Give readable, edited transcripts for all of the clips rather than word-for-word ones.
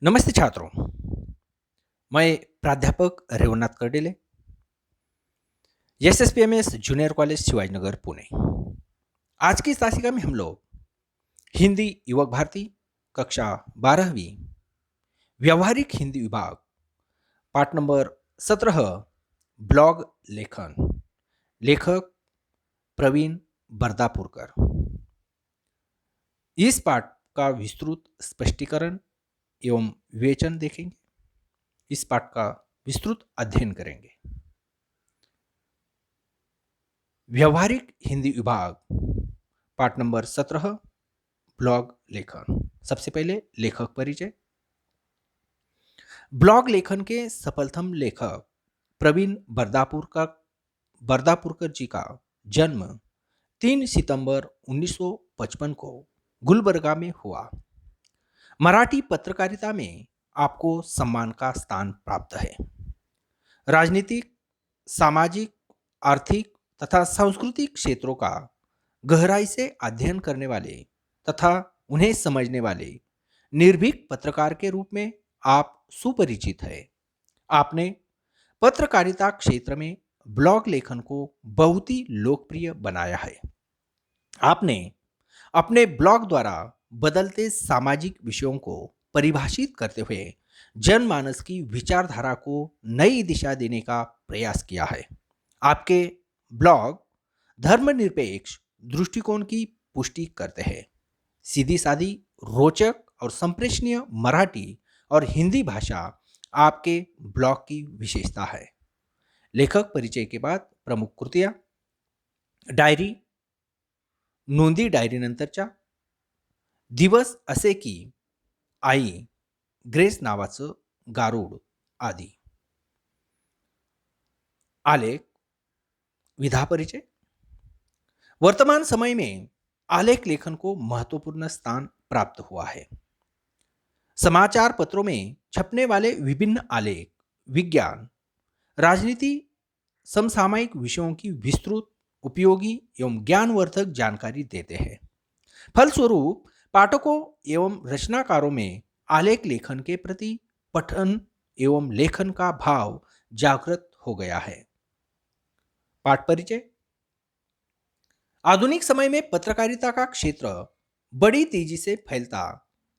नमस्ते छात्रों। मैं प्राध्यापक रेवन्नाथ Kardile, SSPMS junior college Shivajinagar Pune. आज की इस तासिका में हम लोग हिंदी युवक भारती कक्षा 12वीं व्यवहारिक हिंदी विभाग पाठ नंबर 17 ब्लॉग लेखन, लेखक प्रवीण बरदापुरकर, इस पाठ का विस्तृत स्पष्टीकरण एवं विवेचन देखेंगे। इस पाठ का विस्तृत अध्ययन करेंगे। व्यवहारिक हिंदी विभाग पाठ नंबर 17 ब्लॉग लेखन। सबसे पहले लेखक परिचय। ब्लॉग लेखन के सफलतम लेखक प्रवीण बरदापुरकर जी का जन्म 3 सितंबर 1955 को गुलबर्गा में हुआ। मराठी पत्रकारिता में आपको सम्मान का स्थान प्राप्त है। राजनीतिक, सामाजिक, आर्थिक तथा सांस्कृतिक क्षेत्रों का गहराई से अध्ययन करने वाले तथा उन्हें समझने वाले निर्भीक पत्रकार के रूप में आप सुपरिचित हैं। आपने पत्रकारिता क्षेत्र में ब्लॉग लेखन को बहुत ही लोकप्रिय बनाया है। आपने अपने ब्लॉग द्वारा बदलते सामाजिक विषयों को परिभाषित करते हुए जनमानस की विचारधारा को नई दिशा देने का प्रयास किया है। आपके ब्लॉग धर्मनिरपेक्ष दृष्टिकोण की पुष्टि करते हैं। सीधी सादी, रोचक और संप्रेषणीय मराठी और हिंदी भाषा आपके ब्लॉग की विशेषता है। लेखक परिचय के बाद प्रमुख कृतियां: डायरी, नोंदी डायरी नंतरच्या, दिवस असे की, आई, ग्रेस नावाचं गारुड आदी। आलेख, विधा परिचय। वर्तमान समय में आलेख लेखन को महत्वपूर्ण स्थान प्राप्त हुआ है। समाचार पत्रों में छपने वाले विभिन्न आलेख विज्ञान, राजनीति, समसामयिक विषयों की विस्तृत, उपयोगी एवं ज्ञानवर्धक जानकारी देते हैं। फलस्वरूप पाठकों एवं रचनाकारों में आलेख लेखन के प्रति पठन एवं लेखन का भाव जागृत हो गया है। पाठ परिचय। आधुनिक समय में पत्रकारिता का क्षेत्र बड़ी तेजी से फैलता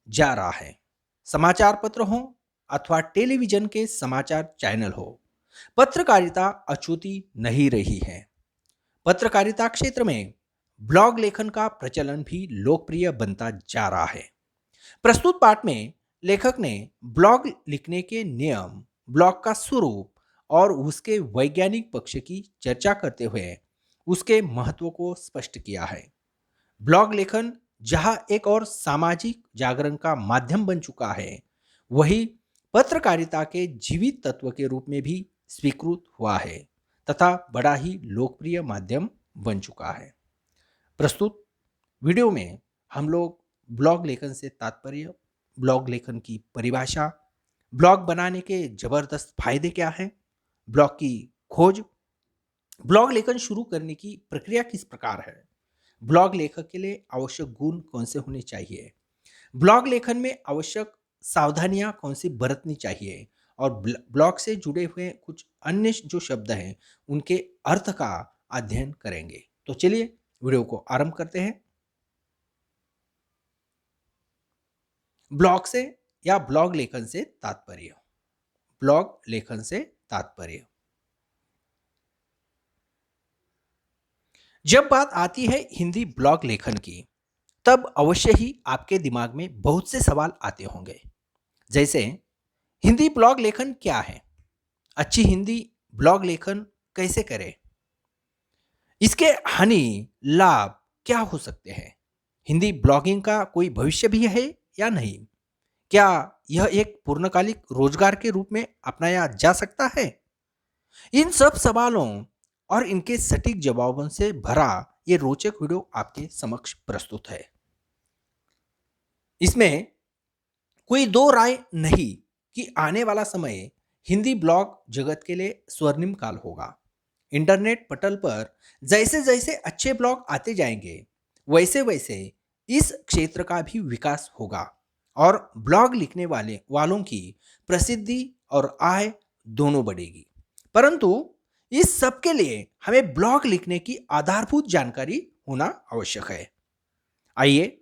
जा रहा है। समाचार पत्र हो अथवा टेलीविजन के समाचार चैनल हो, पत्रकारिता अछूती नहीं रही है। पत्रकारिता क्षेत्र में ब्लॉग लेखन का प्रचलन भी लोकप्रिय बनता जा रहा है। प्रस्तुत पाठ में लेखक ने ब्लॉग लिखने के नियम, ब्लॉग का स्वरूप और उसके वैज्ञानिक पक्ष की चर्चा करते हुए उसके महत्व को स्पष्ट किया है। ब्लॉग लेखन जहां एक और सामाजिक जागरण का माध्यम बन चुका है, वही पत्रकारिता के जीवित तत्व के रूप में भी स्वीकृत हुआ है तथा बड़ा ही लोकप्रिय माध्यम बन चुका है। प्रस्तुत वीडियो में हम लोग ब्लॉग लेखन से तात्पर्य, ब्लॉग लेखन की परिभाषा, ब्लॉग बनाने के जबरदस्त फायदे क्या हैं, ब्लॉग की खोज, ब्लॉग लेखन शुरू करने की प्रक्रिया किस प्रकार है, ब्लॉग लेखक के लिए आवश्यक गुण कौन से होने चाहिए, ब्लॉग लेखन में आवश्यक सावधानियां कौन सी बरतनी चाहिए और ब्लॉग से जुड़े हुए कुछ अन्य जो शब्द हैं उनके अर्थ का अध्ययन करेंगे। तो चलिए वीडियो को आरंभ करते हैं। ब्लॉग से या ब्लॉग लेखन से तात्पर्य। ब्लॉग लेखन से तात्पर्य। जब बात आती है हिंदी ब्लॉग लेखन की, तब अवश्य ही आपके दिमाग में बहुत से सवाल आते होंगे। जैसे, हिंदी ब्लॉग लेखन क्या है? अच्छी हिंदी ब्लॉग लेखन कैसे करें? इसके हानि लाभ क्या हो सकते हैं? हिंदी ब्लॉगिंग का कोई भविष्य भी है या नहीं? क्या यह एक पूर्णकालिक रोजगार के रूप में अपनाया जा सकता है? इन सब सवालों और इनके सटीक जवाबों से भरा ये रोचक वीडियो आपके समक्ष प्रस्तुत है। इसमें कोई दो राय नहीं कि आने वाला समय हिंदी ब्लॉग जगत के लिए स्वर्णिम काल होगा। इंटरनेट पटल पर जैसे जैसे अच्छे ब्लॉग आते जाएंगे, वैसे वैसे इस क्षेत्र का भी विकास होगा और ब्लॉग लिखने वालों की प्रसिद्धि और आय दोनों बढ़ेगी। परंतु इस सब के लिए हमें ब्लॉग लिखने की आधारभूत जानकारी होना आवश्यक है। आइए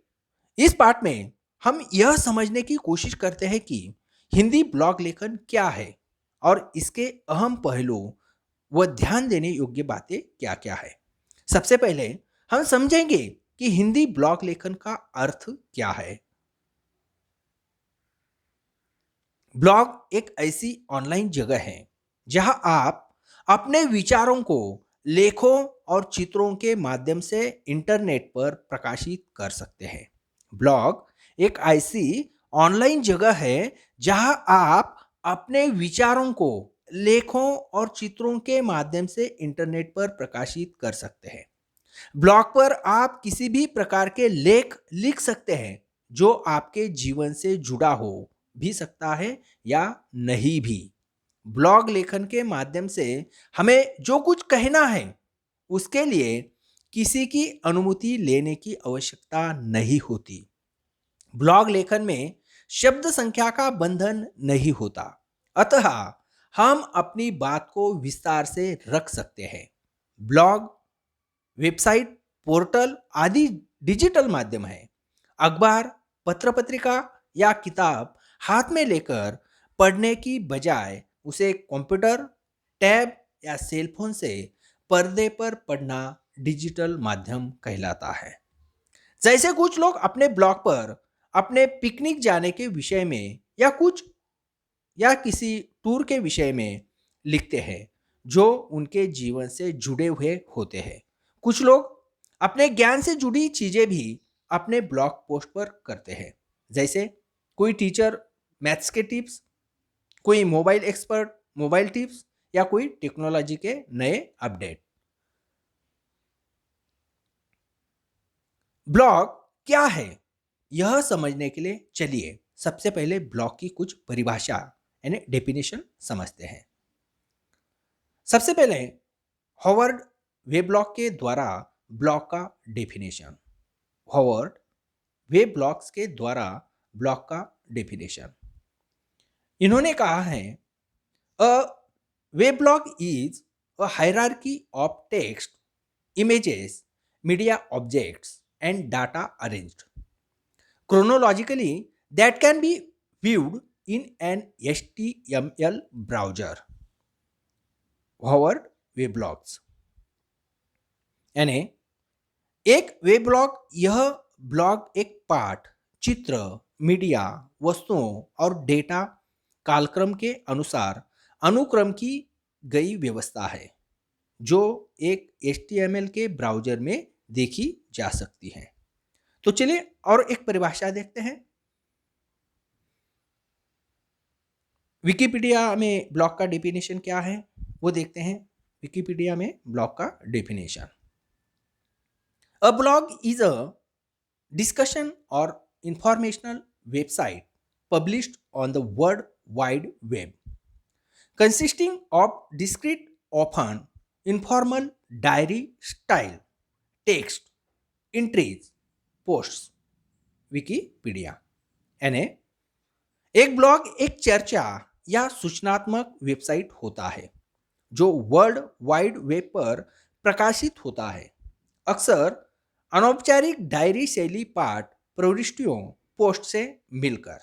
इस पाठ में हम यह समझने की कोशिश करते हैं कि हिंदी ब्लॉग लेखन क्या है और इसके अहम पहलू व ध्यान देने योग्य बातें क्या-क्या है। सबसे पहले हम समझेंगे कि हिंदी ब्लॉग लेखन का अर्थ क्या है। ब्लॉग एक ऐसी ऑनलाइन जगह है जहां आप अपने विचारों को लेखों और चित्रों के माध्यम से इंटरनेट पर प्रकाशित कर सकते हैं। ब्लॉग एक ऐसी ऑनलाइन जगह है जहां आप अपने विचारों को लेखों और चित्रों के माध्यम से इंटरनेट पर प्रकाशित कर सकते हैं। ब्लॉग पर आप किसी भी प्रकार के लेख लिख सकते हैं जो आपके जीवन से जुड़ा हो भी सकता है या नहीं भी। ब्लॉग लेखन के माध्यम से हमें जो कुछ कहना है उसके लिए किसी की अनुमति लेने की आवश्यकता नहीं होती। ब्लॉग लेखन में शब्द संख्या का बंधन नहीं होता, अतः हम अपनी बात को विस्तार से रख सकते हैं। ब्लॉग वेबसाइट, पोर्टल आदि डिजिटल माध्यम है। अखबार, पत्र-पत्रिका या किताब हाथ में लेकर पढ़ने की बजाय उसे कंप्यूटर, टैब या सेल फोन से पर्दे पर पढ़ना डिजिटल माध्यम कहलाता है। जैसे कुछ लोग अपने ब्लॉग पर अपने पिकनिक जाने के विषय में या किसी टूर के विषय में लिखते हैं जो उनके जीवन से जुड़े हुए होते हैं। कुछ लोग अपने ज्ञान से जुड़ी चीजें भी अपने ब्लॉग पोस्ट पर करते हैं। जैसे कोई टीचर मैथ्स के टिप्स, कोई मोबाइल एक्सपर्ट मोबाइल टिप्स या कोई टेक्नोलॉजी के नए अपडेट। ब्लॉग क्या है यह समझने के लिए चलिए सबसे पहले ब्लॉग की कुछ परिभाषा यानी डेफिनेशन समझते हैं। सबसे पहले हॉवर्ड वेब्लॉग के द्वारा ब्लॉग का डेफिनेशन। हॉवर्ड वेब्लॉग्स के द्वारा ब्लॉग का डेफिनेशन इन्होंने कहा है, a weblog is a hierarchy of text, images, media objects and data arranged chronologically that can be viewed in an HTML browser. Howard weblogs यानी एक वेब्लॉग यह ब्लॉग एक पाठ, चित्र, मीडिया, वस्तुओं और डेटा कालक्रम के अनुसार अनुक्रम की गई व्यवस्था है जो एक HTML के ब्राउज़र में देखी जा सकती है। तो चलिए और एक परिभाषा देखते हैं। विकिपीडिया में ब्लॉग का डेफिनेशन क्या है वो देखते हैं। विकिपीडिया में ब्लॉग का definition, a blog is a discussion or informational website published on the World Wide Web, consisting of discrete, often informal diary style text entries, posts. Wikipedia यानी एक ब्लॉग एक चर्चा या सूचनात्मक वेबसाइट होता है जो वर्ल्ड वाइड वेब पर प्रकाशित होता है, अक्सर अनौपचारिक डायरी शैली पाठ प्रविष्टियों पोस्ट से मिलकर।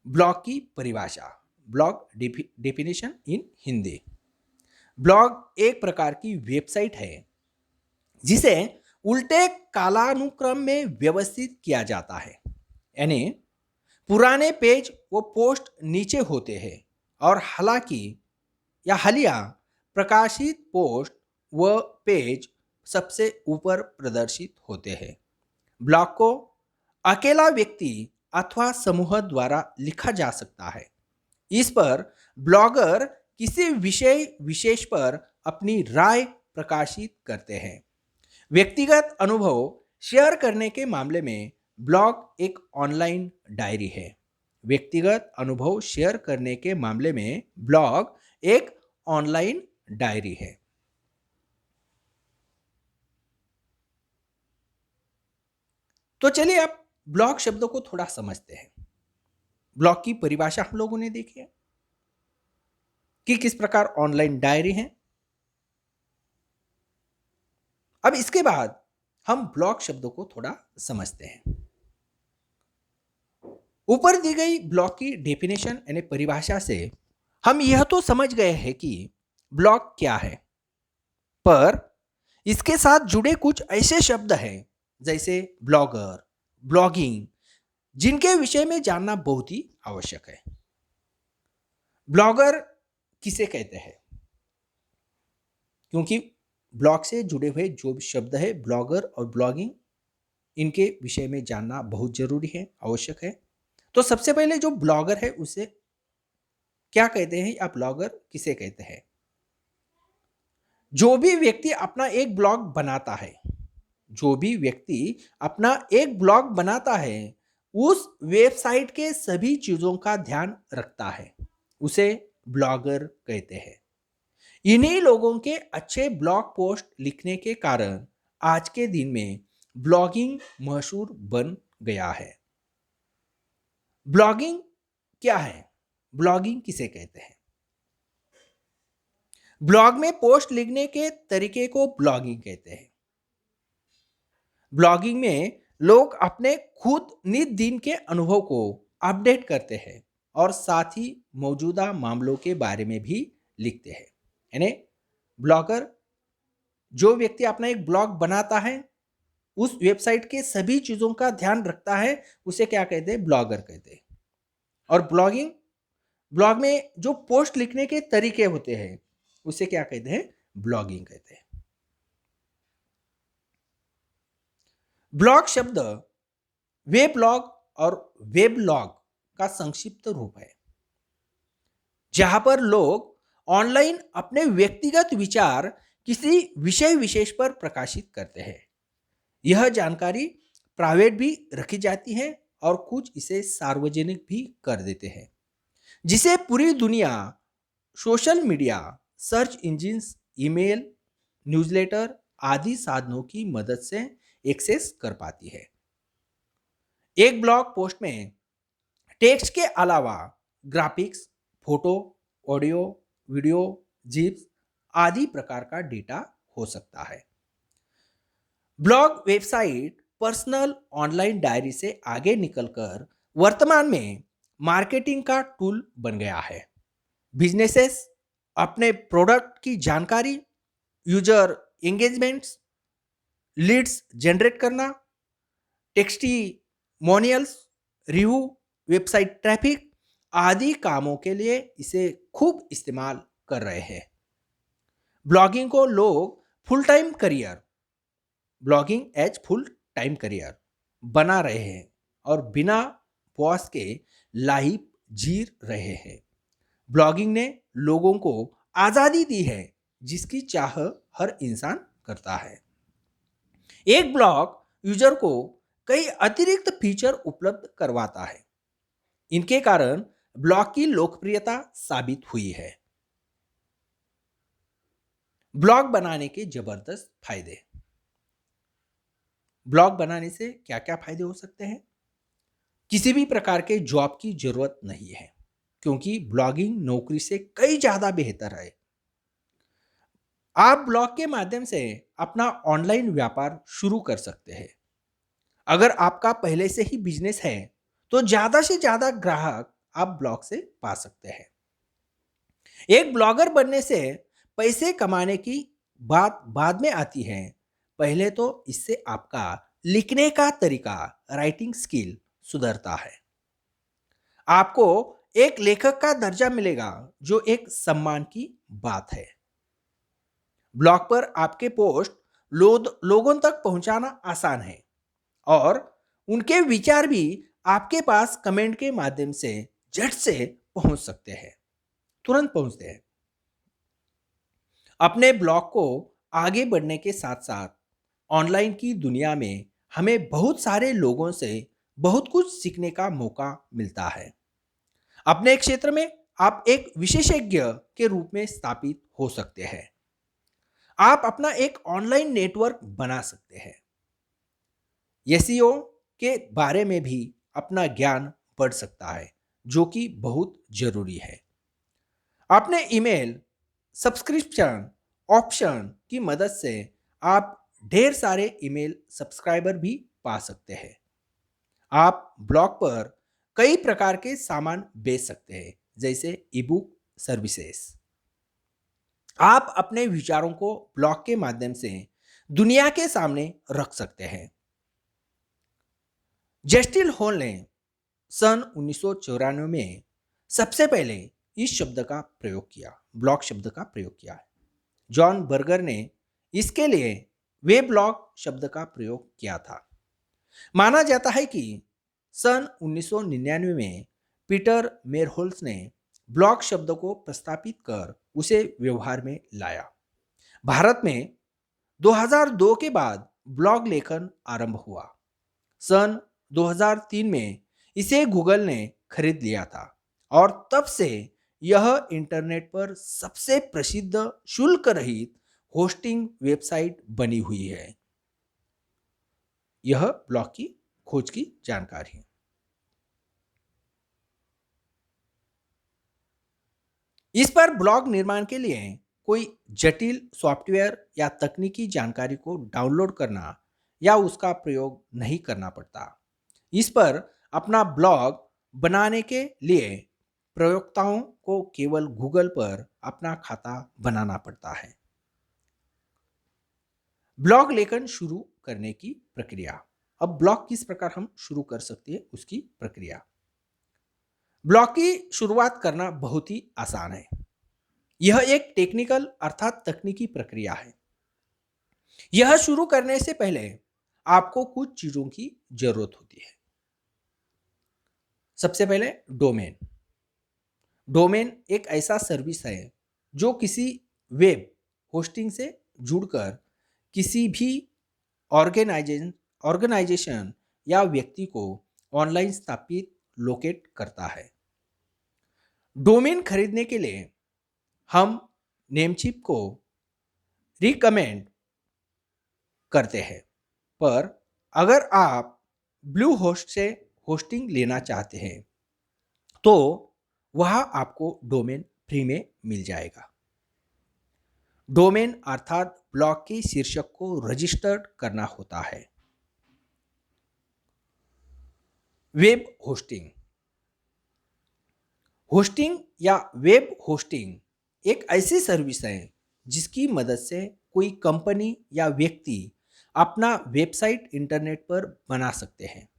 ब्लॉग की परिभाषा, blog definition in Hindi. Blog एक प्रकार की वेबसाइट है जिसे उल्टे कालानुक्रम में व्यवस्थित किया जाता है, यानी पुराने पेज वो पोस्ट नीचे होते हैं और हालिया प्रकाशित पोस्ट व पेज सबसे ऊपर प्रदर्शित होते हैं। ब्लॉग को अकेला व्यक्ति अथवा समूह द्वारा लिखा जा सकता है। इस पर ब्लॉगर किसी विषय विशेष पर अपनी राय प्रकाशित करते हैं। व्यक्तिगत अनुभव शेयर करने के मामले में ब्लॉग एक ऑनलाइन डायरी है। व्यक्तिगत अनुभव शेयर करने के मामले में ब्लॉग एक ऑनलाइन डायरी है। तो चलिए अब ब्लॉग शब्द को थोड़ा समझते हैं। ब्लॉग की परिभाषा हम लोगों ने देखी है कि किस प्रकार ऑनलाइन डायरी है। अब इसके बाद हम ब्लॉग शब्द को थोड़ा समझते हैं। ऊपर दी गई ब्लॉग की डेफिनेशन यानी परिभाषा से हम यह तो समझ गए हैं कि ब्लॉग क्या है, पर इसके साथ जुड़े कुछ ऐसे शब्द हैं जैसे ब्लॉगर, ब्लॉगिंग, जिनके विषय में जानना बहुत ही आवश्यक है। ब्लॉगर किसे कहते हैं? क्योंकि ब्लॉग से जुड़े हुए जो भी शब्द है ब्लॉगर और ब्लॉगिंग, इनके विषय में जानना बहुत जरूरी है, आवश्यक है। तो सबसे पहले जो ब्लॉगर है उसे क्या कहते हैं या ब्लॉगर किसे कहते हैं? जो भी व्यक्ति अपना एक ब्लॉग बनाता है, जो भी व्यक्ति अपना एक ब्लॉग बनाता है, उस वेबसाइट के सभी चीजों का ध्यान रखता है, उसे ब्लॉगर कहते हैं। इन्हीं लोगों के अच्छे ब्लॉग पोस्ट लिखने के कारण आज के दिन में ब्लॉगिंग मशहूर बन गया है। ब्लॉगिंग क्या है? ब्लॉगिंग किसे कहते हैं? ब्लॉग में पोस्ट लिखने के तरीके को ब्लॉगिंग कहते हैं। ब्लॉगिंग में लोग अपने खुद नित दिन के अनुभव को अपडेट करते हैं और साथ ही मौजूदा मामलों के बारे में भी लिखते हैं। यानी ब्लॉगर, जो व्यक्ति अपना एक ब्लॉग बनाता है, उस वेबसाइट के सभी चीजों का ध्यान रखता है, उसे क्या कहते हैं? ब्लॉगर कहते हैं। और ब्लॉगिंग, ब्लॉग में जो पोस्ट लिखने के तरीके होते हैं उसे क्या कहते हैं? ब्लॉगिंग कहते हैं। ब्लॉग शब्द वेब्लॉग और वेबलॉग का संक्षिप्त रूप है, जहां पर लोग ऑनलाइन अपने व्यक्तिगत विचार किसी विषय विशेष पर प्रकाशित करते हैं। यह जानकारी प्राइवेट भी रखी जाती है और कुछ इसे सार्वजनिक भी कर देते हैं, जिसे पूरी दुनिया social media, search engines, email, newsletter आदि साधनों की मदद से एक्सेस कर पाती है। एक ब्लॉग पोस्ट में टेक्स्ट के अलावा graphics, photo, audio, video, zips आदि प्रकार का डेटा हो सकता है। Blog website personal online diary से आगे निकलकर वर्तमान में मार्केटिंग का टूल बन गया है। बिजनेसेस अपने प्रोडक्ट की जानकारी, यूजर एंगेजमेंट्स, लीड्स जनरेट करना, टेक्सटिमोनियल्स, रिव्यू, वेबसाइट ट्रैफिक आदि कामों के लिए इसे खूब इस्तेमाल कर रहे हैं। ब्लॉगिंग को लोग full time career, blogging as full time career बना रहे हैं और बिना बॉस के लाइफ जी रहे हैं। ब्लॉगिंग ने लोगों को आज़ादी दी है जिसकी चाह हर इंसान करता है। एक ब्लॉग यूजर को कई अतिरिक्त फीचर उपलब्ध करवाता है। इनके कारण ब्लॉग की लोकप्रियता साबित हुई है। ब्लॉग बनाने के जबरदस्त फायदे। ब्लॉग बनाने से क्या क्या फायदे हो सकते हैं? किसी भी प्रकार के जॉब की जरूरत नहीं है, क्योंकि ब्लॉगिंग नौकरी से कई ज्यादा बेहतर है। आप ब्लॉग के माध्यम से अपना ऑनलाइन व्यापार शुरू कर सकते हैं। अगर आपका पहले से ही बिजनेस है तो ज्यादा से ज्यादा ग्राहक आप ब्लॉग से पा सकते हैं। एक ब्लॉगर बनने से पैसे कमाने की बात बाद में आती है। पहले तो इससे आपका लिखने का तरीका, राइटिंग स्किल सुधरता है। आपको एक लेखक का दर्जा मिलेगा, जो एक सम्मान की बात है। ब्लॉग पर आपके पोस्ट लोगों तक पहुंचाना आसान है और उनके विचार भी आपके पास कमेंट के माध्यम से झट से पहुंच सकते हैं, तुरंत पहुंचते हैं। अपने ब्लॉग को आगे बढ़ने के साथ साथ ऑनलाइन की दुनिया में हमें बहुत सारे लोगों से बहुत कुछ सीखने का मौका मिलता है। अपने क्षेत्र में आप एक विशेषज्ञ के रूप में स्थापित हो सकते हैं। आप अपना एक ऑनलाइन नेटवर्क बना सकते हैं। एसईओ के बारे में भी अपना ज्ञान बढ़ सकता है, जो कि बहुत जरूरी है। अपने ईमेल सब्सक्रिप्शन ऑप्शन की मदद से आप ढेर सारे ईमेल सब्सक्राइबर भी पा सकते हैं। आप ब्लॉग पर कई प्रकार के सामान बेच सकते हैं, जैसे ईबुक सर्विसेज। आप अपने विचारों को ब्लॉग के माध्यम से दुनिया के सामने रख सकते हैं। जेस्टिल हॉल ने सन 1994 में सबसे पहले इस शब्द का प्रयोग किया, ब्लॉग शब्द का प्रयोग किया है। जॉन बर्गर ने इसके लिए वेबलॉग शब्द का प्रयोग किया था। माना जाता है कि सन 1999 में पीटर मेरहोल्स ने ब्लॉग शब्द को प्रस्तावित कर उसे व्यवहार में लाया। भारत में 2002 के बाद ब्लॉग लेखन आरंभ हुआ। सन 2003 में इसे गूगल ने खरीद लिया था और तब से यह इंटरनेट पर सबसे प्रसिद्ध शुल्क रहित होस्टिंग वेबसाइट बनी हुई है। यह ब्लॉग की खोज की जानकारी है। इस पर ब्लॉग निर्माण के लिए कोई जटिल सॉफ्टवेयर या तकनीकी जानकारी को डाउनलोड करना या उसका प्रयोग नहीं करना पड़ता। इस पर अपना ब्लॉग बनाने के लिए प्रयोक्ताओं को केवल गूगल पर अपना खाता बनाना पड़ता है। ब्लॉग लेखन शुरू करने की प्रक्रिया। अब ब्लॉग किस प्रकार हम शुरू कर सकते हैं, उसकी प्रक्रिया। ब्लॉग की शुरुआत करना बहुत ही आसान है। यह एक टेक्निकल अर्थात तकनीकी प्रक्रिया है। यह शुरू करने से पहले आपको कुछ चीजों की जरूरत होती है। सबसे पहले डोमेन। डोमेन एक ऐसा सर्विस है जो किसी वेब होस्टिंग से जुड़कर किसी भी ऑर्गेनाइजेशन ऑर्गेनाइजेशन या व्यक्ति को ऑनलाइन स्थापित लोकेट करता है। डोमेन खरीदने के लिए हम नेमचिप को रिकमेंड करते हैं, पर अगर आप ब्लू होस्ट से होस्टिंग लेना चाहते हैं तो वह आपको डोमेन फ्री में मिल जाएगा। डोमेन अर्थात ब्लॉग के शीर्षक को रजिस्टर्ड करना होता है। Web hosting. होस्टिंग या वेब होस्टिंग एक ऐसी सर्विस है जिसकी मदद से कोई कंपनी या व्यक्ति अपना वेबसाइट इंटरनेट पर बना सकते हैं।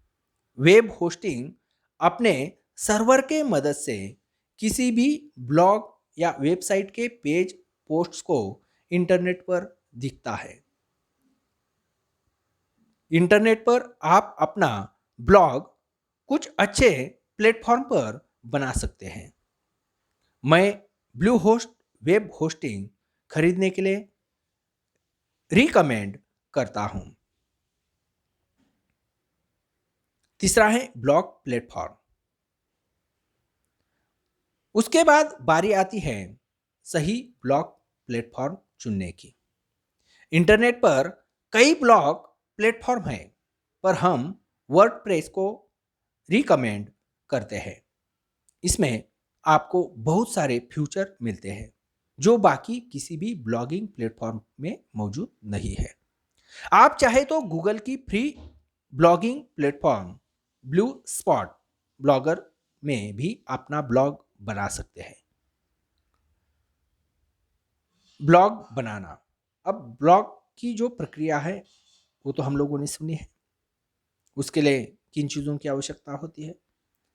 वेब होस्टिंग अपने सर्वर के मदद से किसी भी ब्लॉग या वेबसाइट के पेज पोस्ट्स को इंटरनेट पर दिखता है। इंटरनेट पर आप अपना ब्लॉग कुछ अच्छे प्लेटफॉर्म पर बना सकते हैं। मैं ब्लू होस्ट वेब होस्टिंग खरीदने के लिए रिकमेंड करता हूं। तीसरा है ब्लॉग प्लेटफॉर्म। उसके बाद बारी आती है सही ब्लॉग प्लेटफॉर्म चुनने की। इंटरनेट पर कई ब्लॉग प्लेटफॉर्म हैं, पर हम वर्डप्रेस को रिकमेंड करते हैं। इसमें आपको बहुत सारे फीचर मिलते हैं जो बाकी किसी भी ब्लॉगिंग प्लेटफॉर्म में मौजूद नहीं है। आप चाहे तो गूगल की free blogging platform blue spot blogger में भी अपना ब्लॉग बना सकते हैं। ब्लॉग बनाना। अब ब्लॉग की जो प्रक्रिया है वो तो हम लोगों ने सुनी है। उसके लिए किन चीज़ों की आवश्यकता होती है,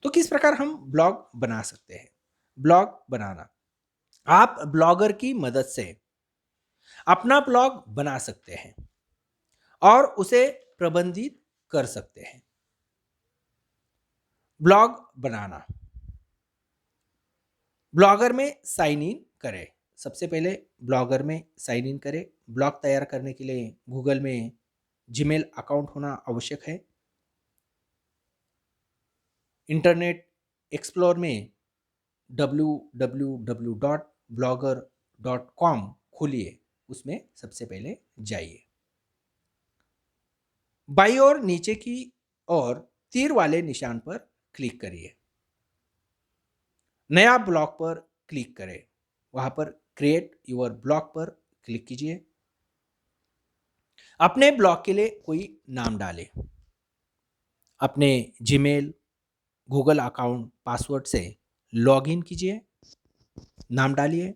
तो किस प्रकार हम ब्लॉग बना सकते हैं। ब्लॉग बनाना, आप ब्लॉगर की मदद से अपना ब्लॉग बना सकते हैं और उसे प्रबंधित कर सकते हैं। ब्लॉग बनाना, ब्लॉगर में साइन इन करें। सबसे पहले ब्लॉगर में साइन इन करें। ब्लॉग तैयार करने के लिए गूगल में जीमेल अकाउंट होना आवश्यक है। इंटरनेट एक्सप्लोर में www.blogger.com खोलिए, उसमें सबसे पहले जाइए। बाईं ओर नीचे की और तीर वाले निशान पर क्लिक करिए। नया ब्लॉग पर क्लिक करें, वहां पर क्रिएट योर ब्लॉग पर क्लिक कीजिए। अपने ब्लॉग के लिए कोई नाम डालें। अपने जीमेल, गूगल अकाउंट, पासवर्ड से लॉगिन कीजिए, नाम डालिए,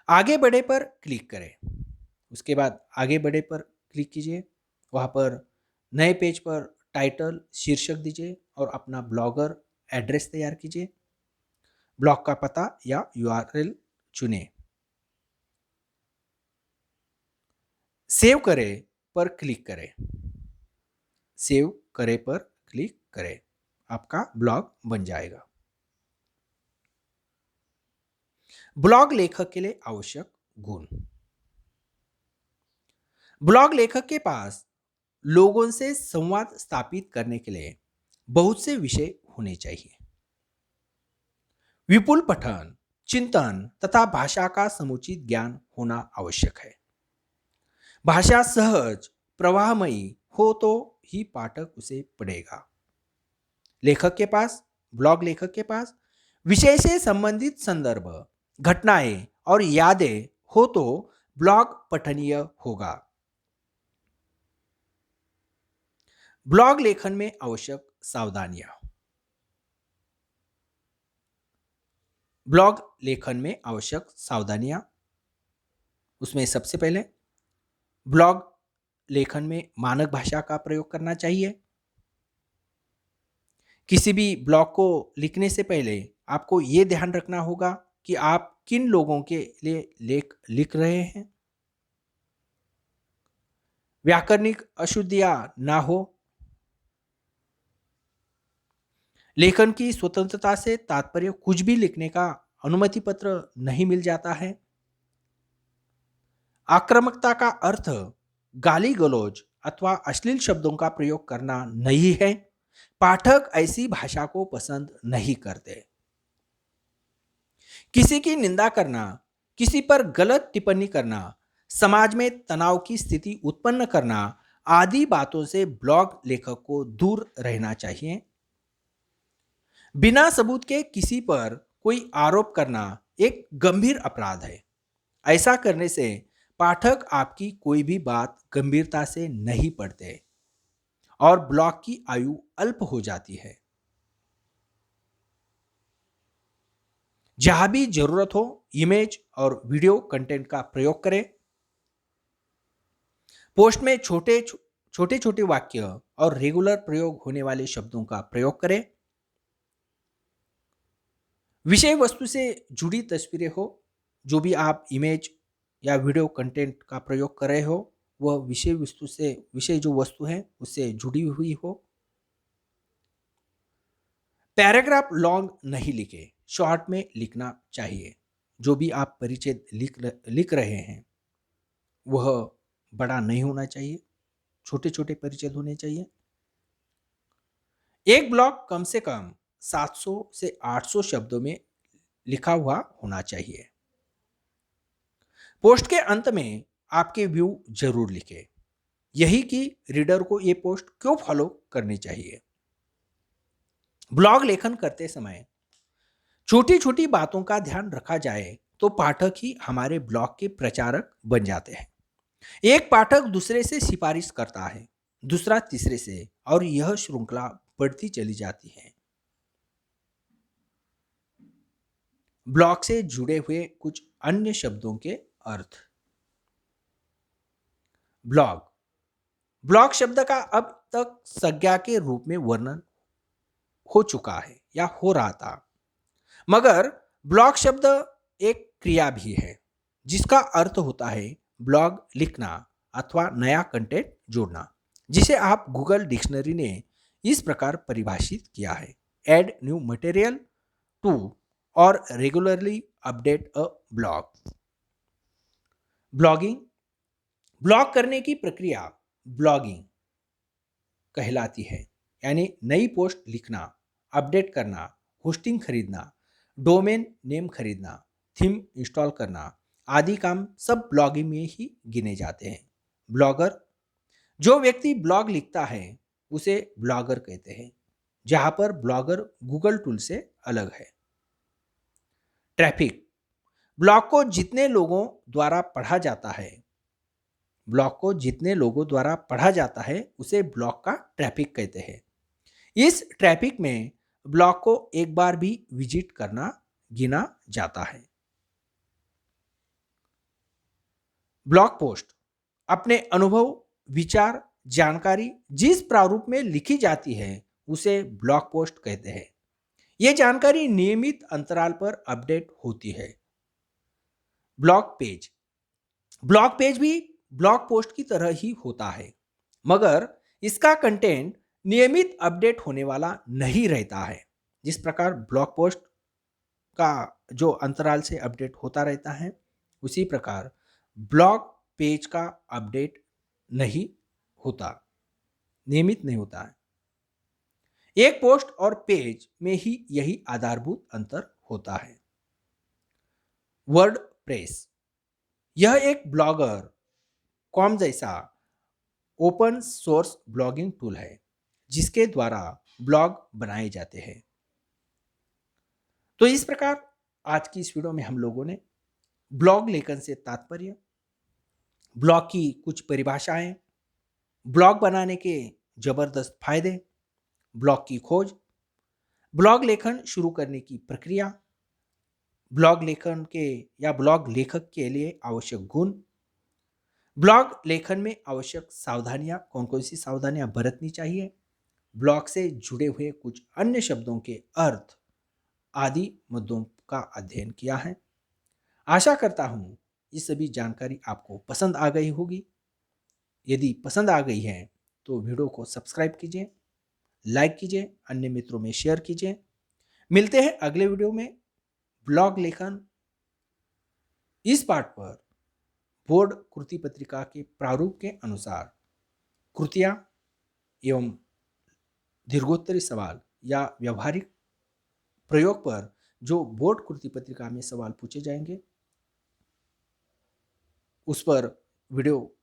आगे बढ़े पर क्लिक करें। उसके बाद आगे बढ़े पर क्लिक कीजिए, वहाँ पर नए पेज पर टाइटल शीर्षक दीजिए और अपना ब्लॉगर एड्रेस तैयार कीजिए। ब्लॉग का पता या यूआरएल चुनें। सेव करें पर क्लिक करें। सेव करें पर क्लिक करें, आपका ब्लॉग बन जाएगा। ब्लॉग लेखक के लिए आवश्यक गुण। ब्लॉग लेखक के पास लोगों से संवाद स्थापित करने के लिए बहुत से विषय होने चाहिए। विपुल पठन, चिंतन तथा भाषा का समुचित ज्ञान होना आवश्यक है। भाषा सहज प्रवाहमयी हो तो ही पाठक उसे पढ़ेगा। लेखक के पास, ब्लॉग लेखक के पास विषय से संबंधित संदर्भ, घटनाएं और यादें हो तो ब्लॉग पठनीय होगा। ब्लॉग लेखन में आवश्यक सावधानियां। ब्लॉग लेखन में आवश्यक सावधानियां, उसमें सबसे पहले ब्लॉग लेखन में मानक भाषा का प्रयोग करना चाहिए। किसी भी ब्लॉग को लिखने से पहले आपको ये ध्यान रखना होगा कि आप किन लोगों के लिए लेख लिख रहे हैं। व्याकरणिक अशुद्धियां ना हो। लेखन की स्वतंत्रता से तात्पर्य कुछ भी लिखने का अनुमति पत्र नहीं मिल जाता है। आक्रामकता का अर्थ गाली गलौज अथवा अश्लील शब्दों का प्रयोग करना नहीं है। पाठक ऐसी भाषा को पसंद नहीं करते। किसी की निंदा करना, किसी पर गलत टिप्पणी करना, समाज में तनाव की स्थिति उत्पन्न करना आदि बातों से ब्लॉग लेखक को दूर रहना चाहिए। बिना सबूत के किसी पर कोई आरोप करना एक गंभीर अपराध है। ऐसा करने से पाठक आपकी कोई भी बात गंभीरता से नहीं पढ़ते और ब्लॉग की आयु अल्प हो जाती है। जहां भी जरूरत हो इमेज और वीडियो कंटेंट का प्रयोग करें। पोस्ट में छोटे छोटे वाक्य और रेगुलर प्रयोग होने वाले शब्दों का प्रयोग करें। विषय वस्तु से जुड़ी तस्वीरें हो। जो भी आप इमेज या वीडियो कंटेंट का प्रयोग कर रहे हो वह विषय वस्तु से, विषय जो वस्तु है उससे जुड़ी हुई हो। पैराग्राफ लॉन्ग नहीं लिखे, शॉर्ट में लिखना चाहिए। जो भी आप परिचय लिख रहे हैं वह बड़ा नहीं होना चाहिए, छोटे छोटे परिचय होने चाहिए। एक ब्लॉग कम से कम 700 से 800 शब्दों में लिखा हुआ होना चाहिए। पोस्ट के अंत में आपके व्यू जरूर लिखें, यही कि रीडर को यह पोस्ट क्यों फॉलो करनी चाहिए। ब्लॉग लेखन करते समय छोटी छोटी बातों का ध्यान रखा जाए तो पाठक ही हमारे ब्लॉग के प्रचारक बन जाते हैं। एक पाठक दूसरे से सिफारिश करता है, दूसरा तीसरे से, और यह श्रृंखला बढ़ती चली जाती है। ब्लॉग से जुड़े हुए कुछ अन्य शब्दों के अर्थ। ब्लॉग, ब्लॉग शब्द का अब तक संज्ञा के रूप में वर्णन हो चुका है या हो रहा था, मगर ब्लॉग शब्द एक क्रिया भी है जिसका अर्थ होता है ब्लॉग लिखना अथवा नया कंटेंट जोड़ना, जिसे आप गूगल डिक्शनरी ने इस प्रकार परिभाषित किया है: ऐड न्यू मटेरियल टू और regularly update a blog. Blogging, blog करने की प्रक्रिया ब्लॉगिंग कहलाती है, यानी नई पोस्ट लिखना, अपडेट करना, होस्टिंग खरीदना, डोमेन नेम खरीदना, थीम इंस्टॉल करना आदि काम सब ब्लॉगिंग में ही गिने जाते हैं। ब्लॉगर, जो व्यक्ति ब्लॉग लिखता है उसे ब्लॉगर कहते हैं, जहां पर ब्लॉगर गूगल टूल से अलग है। ट्रैफिक, ब्लॉग को जितने लोगों द्वारा पढ़ा जाता है ब्लॉग को जितने लोगों द्वारा पढ़ा जाता है उसे ब्लॉग का ट्रैफिक कहते हैं। इस ट्रैफिक में ब्लॉग को एक बार भी विजिट करना गिना जाता है। ब्लॉग पोस्ट, अपने अनुभव, विचार, जानकारी जिस प्रारूप में लिखी जाती है उसे ब्लॉग पोस्ट कहते हैं। यह जानकारी नियमित अंतराल पर अपडेट होती है। ब्लॉग पेज, ब्लॉग पेज भी ब्लॉग पोस्ट की तरह ही होता है, मगर इसका कंटेंट नियमित अपडेट होने वाला नहीं रहता है। जिस प्रकार ब्लॉग पोस्ट का जो अंतराल से अपडेट होता रहता है, उसी प्रकार ब्लॉग पेज का अपडेट नहीं होता, नियमित नहीं होता है। एक पोस्ट और पेज में ही यही आधारभूत अंतर होता है। वर्ड प्रेस, यह एक ब्लॉगर कॉम जैसा ओपन सोर्स ब्लॉगिंग टूल है जिसके द्वारा ब्लॉग बनाए जाते हैं। तो इस प्रकार आज की इस वीडियो में हम लोगों ने ब्लॉग लेखन से तात्पर्य, ब्लॉग की कुछ परिभाषाएं, ब्लॉग बनाने के जबरदस्त फायदे, ब्लॉग की खोज, ब्लॉग लेखन शुरू करने की प्रक्रिया, ब्लॉग लेखन के या ब्लॉग लेखक के लिए आवश्यक गुण, ब्लॉग लेखन में आवश्यक सावधानियां, कौन कौन सी सावधानियां बरतनी चाहिए, ब्लॉग से जुड़े हुए कुछ अन्य शब्दों के अर्थ आदि मुद्दों का अध्ययन किया है। आशा करता हूं ये सभी जानकारी आपको पसंद आ गई होगी। यदि पसंद आ गई है तो वीडियो को सब्सक्राइब कीजिए, लाइक कीजिए, अन्य मित्रों में शेयर कीजिए। मिलते हैं अगले वीडियो में। ब्लॉग लेखन इस पाठ पर बोर्ड कृति पत्रिका के प्रारूप के अनुसार कृतियां एवं दीर्घोत्तरी सवाल या व्यवहारिक प्रयोग पर जो बोर्ड कृति पत्रिका में सवाल पूछे जाएंगे उस पर वीडियो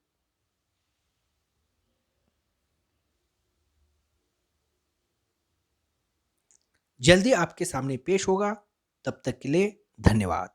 जल्दी आपके सामने पेश होगा। तब तक के लिए धन्यवाद।